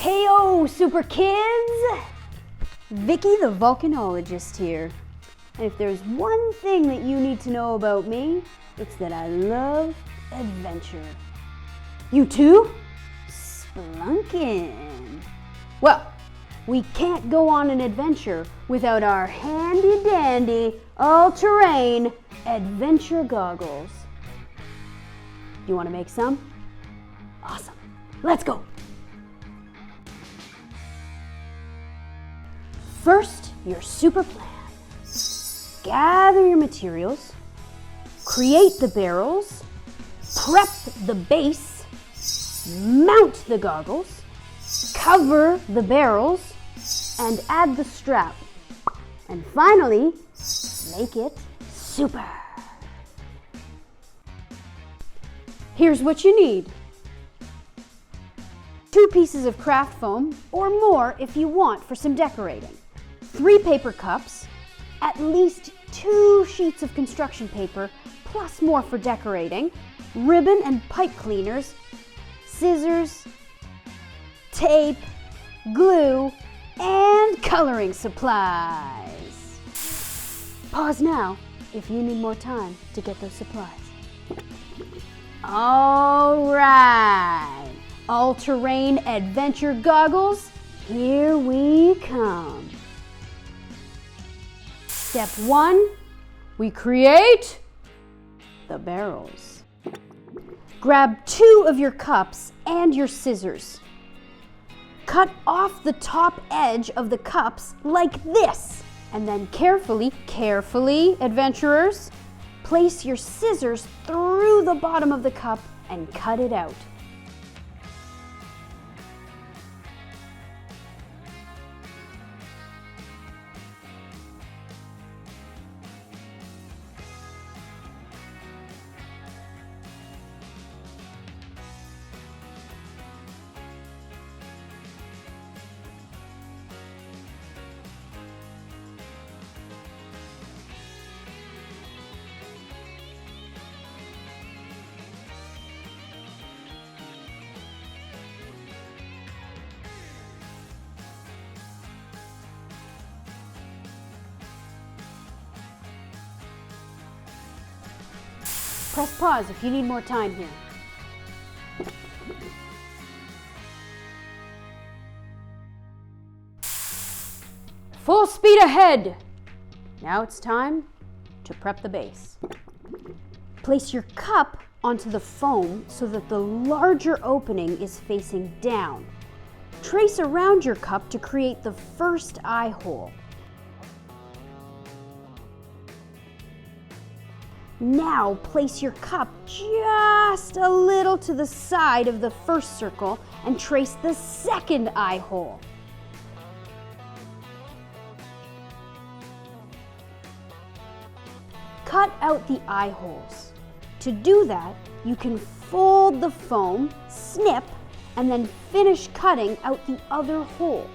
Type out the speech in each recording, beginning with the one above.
Heyo, super kids! Vicky the volcanologist here. And if there's one thing that you need to know about me, it's that I love adventure. You too? Spelunkin'. Well, we can't go on an adventure without our handy-dandy, all-terrain adventure goggles. You want to make some? Awesome. Let's go. First, your super plan. Gather your materials, create the barrels, prep the base, mount the goggles, cover the barrels, and add the strap. And finally, make it super. Here's what you need. 2 pieces of craft foam, or more if you want for some decorating. 3 paper cups, at least 2 sheets of construction paper, plus more for decorating, ribbon and pipe cleaners, scissors, tape, glue, and coloring supplies. Pause now if you need more time to get those supplies. All right, all-terrain adventure goggles, here we come. Step 1, we create the barrels. Grab 2 of your cups and your scissors. Cut off the top edge of the cups like this, and then carefully, adventurers, place your scissors through the bottom of the cup and cut it out. Press pause if you need more time here. Full speed ahead! Now it's time to prep the base. Place your cup onto the foam so that the larger opening is facing down. Trace around your cup to create the first eye hole. Now place your cup just a little to the side of the first circle and trace the second eye hole. Cut out the eye holes. To do that, you can fold the foam, snip, and then finish cutting out the other hole.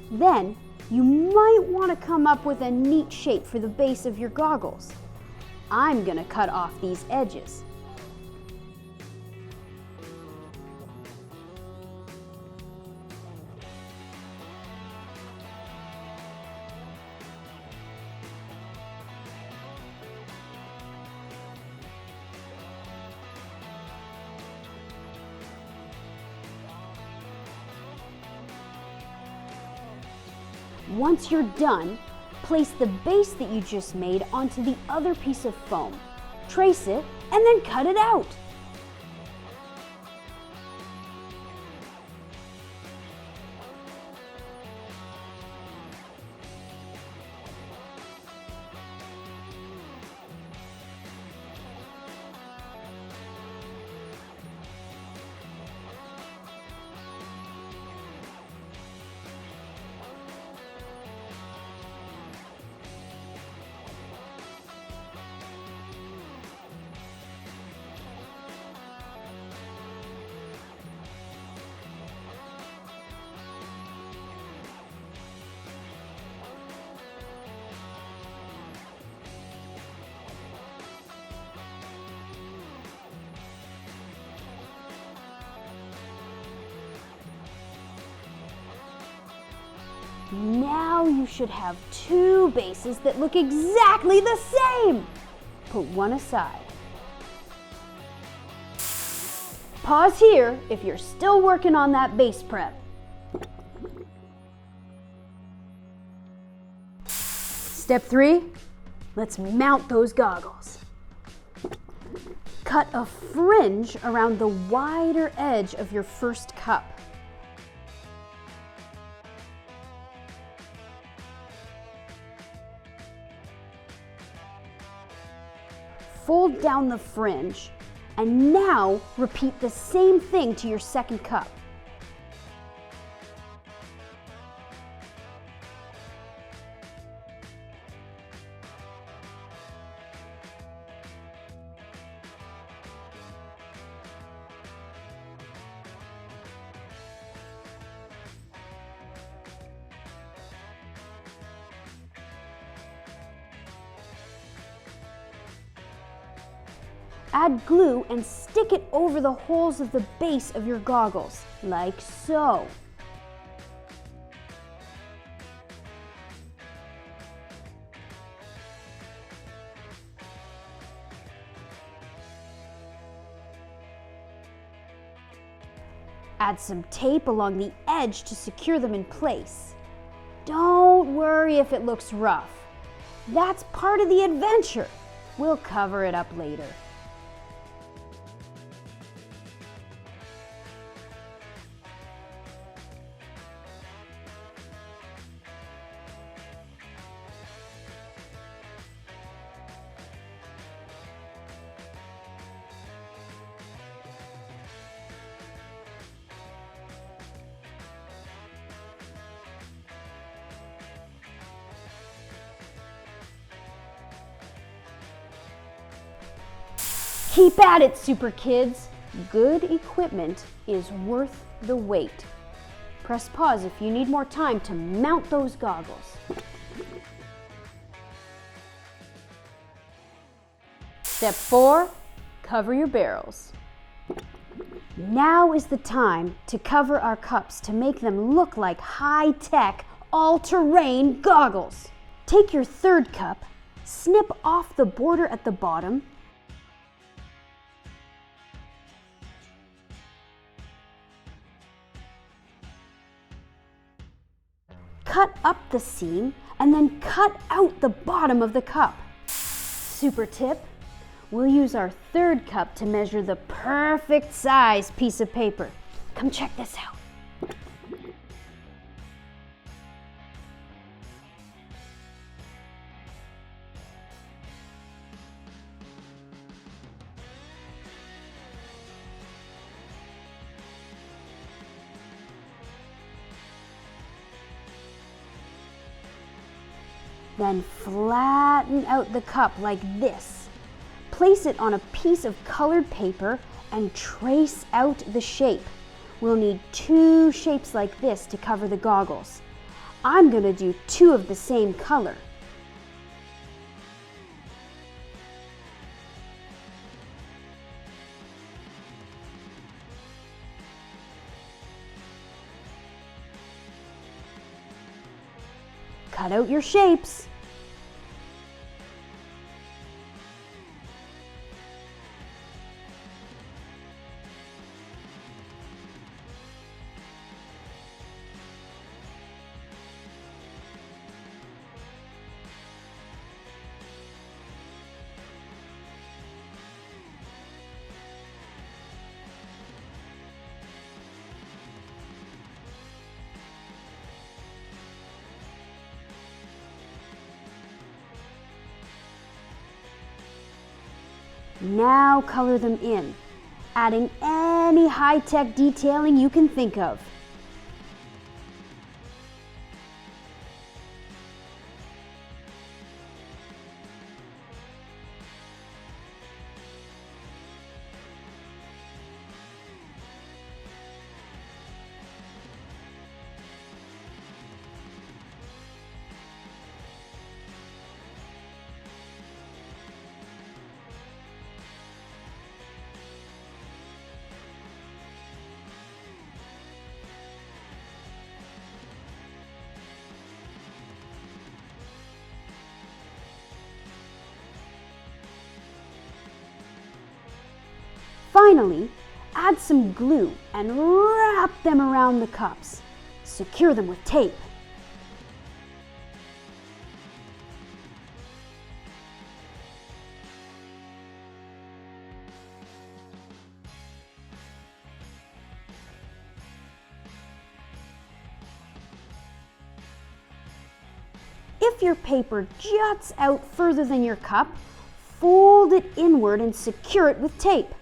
Then, you might want to come up with a neat shape for the base of your goggles. I'm going to cut off these edges. Once you're done, place the base that you just made onto the other piece of foam. Trace it, and then cut it out. Now you should have two bases that look exactly the same. Put one aside. Pause here if you're still working on that base prep. Step 3, let's mount those goggles. Cut a fringe around the wider edge of your first cup. Fold down the fringe, and now repeat the same thing to your second cup. Add glue and stick it over the holes of the base of your goggles, like so. Add some tape along the edge to secure them in place. Don't worry if it looks rough. That's part of the adventure. We'll cover it up later. Keep at it, Super Kids. Good equipment is worth the wait. Press pause if you need more time to mount those goggles. Step 4, cover your barrels. Now is the time to cover our cups to make them look like high-tech, all-terrain goggles. Take your third cup, snip off the border at the bottom, cut up the seam, and then cut out the bottom of the cup. Super tip, we'll use our third cup to measure the perfect size piece of paper. Come check this out. Then flatten out the cup like this. Place it on a piece of colored paper and trace out the shape. We'll need 2 shapes like this to cover the goggles. I'm going to do 2 of the same color. Cut out your shapes. Now color them in, adding any high-tech detailing you can think of. Finally, add some glue and wrap them around the cups. Secure them with tape. If your paper juts out further than your cup, fold it inward and secure it with tape.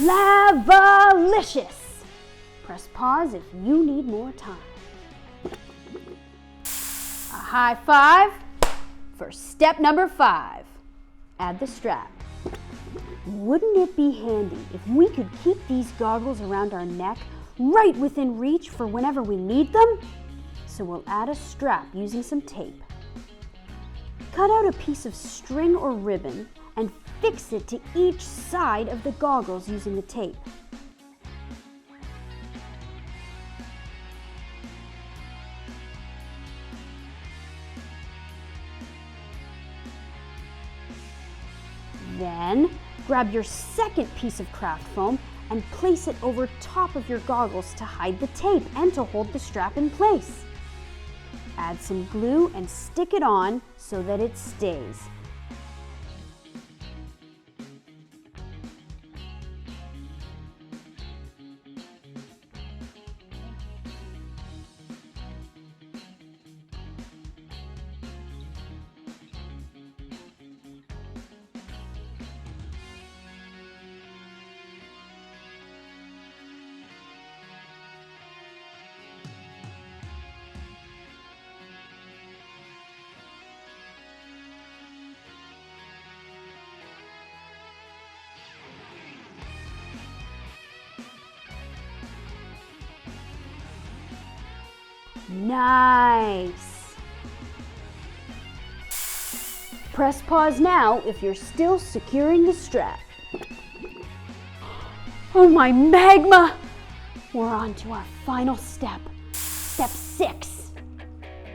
Lavalicious! Press pause if you need more time. A high five for step number 5. Add the strap. Wouldn't it be handy if we could keep these goggles around our neck right within reach for whenever we need them? So we'll add a strap using some tape. Cut out a piece of string or ribbon and fix it to each side of the goggles using the tape. Then, grab your second piece of craft foam and place it over top of your goggles to hide the tape and to hold the strap in place. Add some glue and stick it on so that it stays. Nice! Press pause now if you're still securing the strap. Oh my magma! We're on to our final step. Step 6.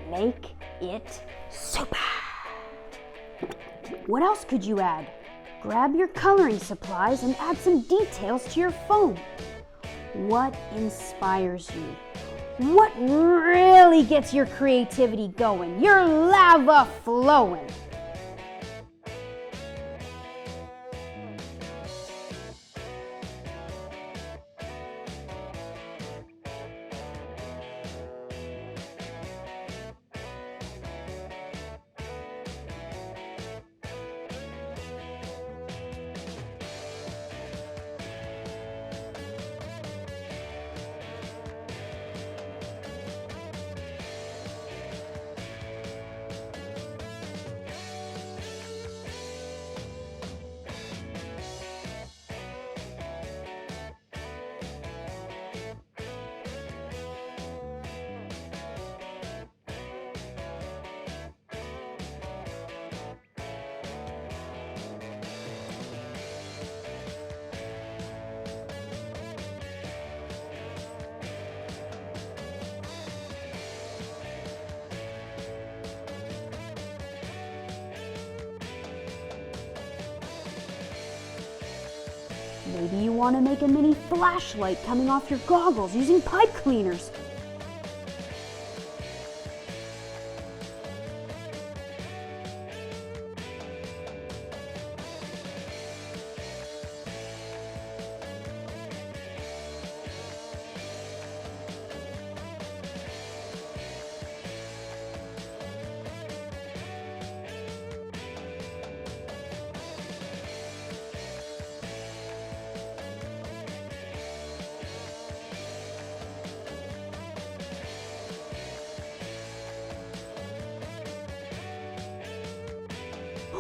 Make it super. What else could you add? Grab your coloring supplies and add some details to your foam. What inspires you? What really gets your creativity going? Your lava flowing? Maybe you want to make a mini flashlight coming off your goggles using pipe cleaners.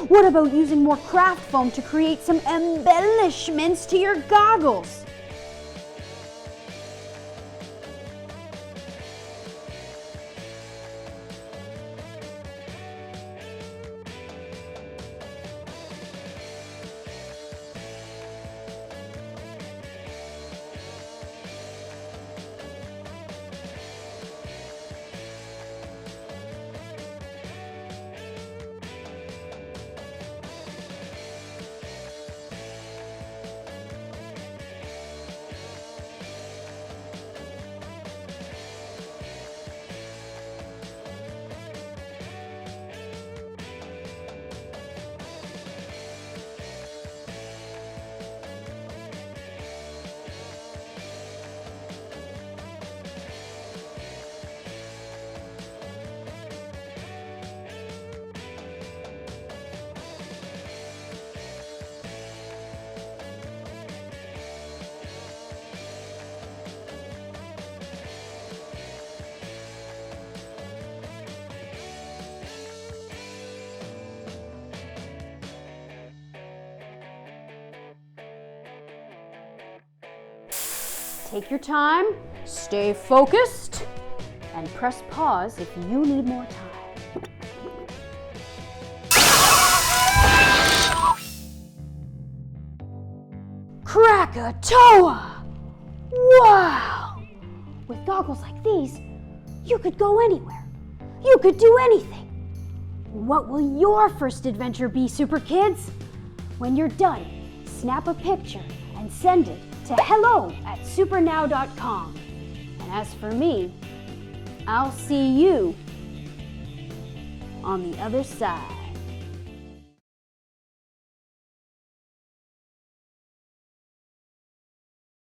What about using more craft foam to create some embellishments to your goggles? Take your time, stay focused, and press pause if you need more time. Krakatoa! Wow! With goggles like these, you could go anywhere. You could do anything. What will your first adventure be, Super Kids? When you're done, snap a picture and send it to hello@supernow.com. And as for me, I'll see you on the other side.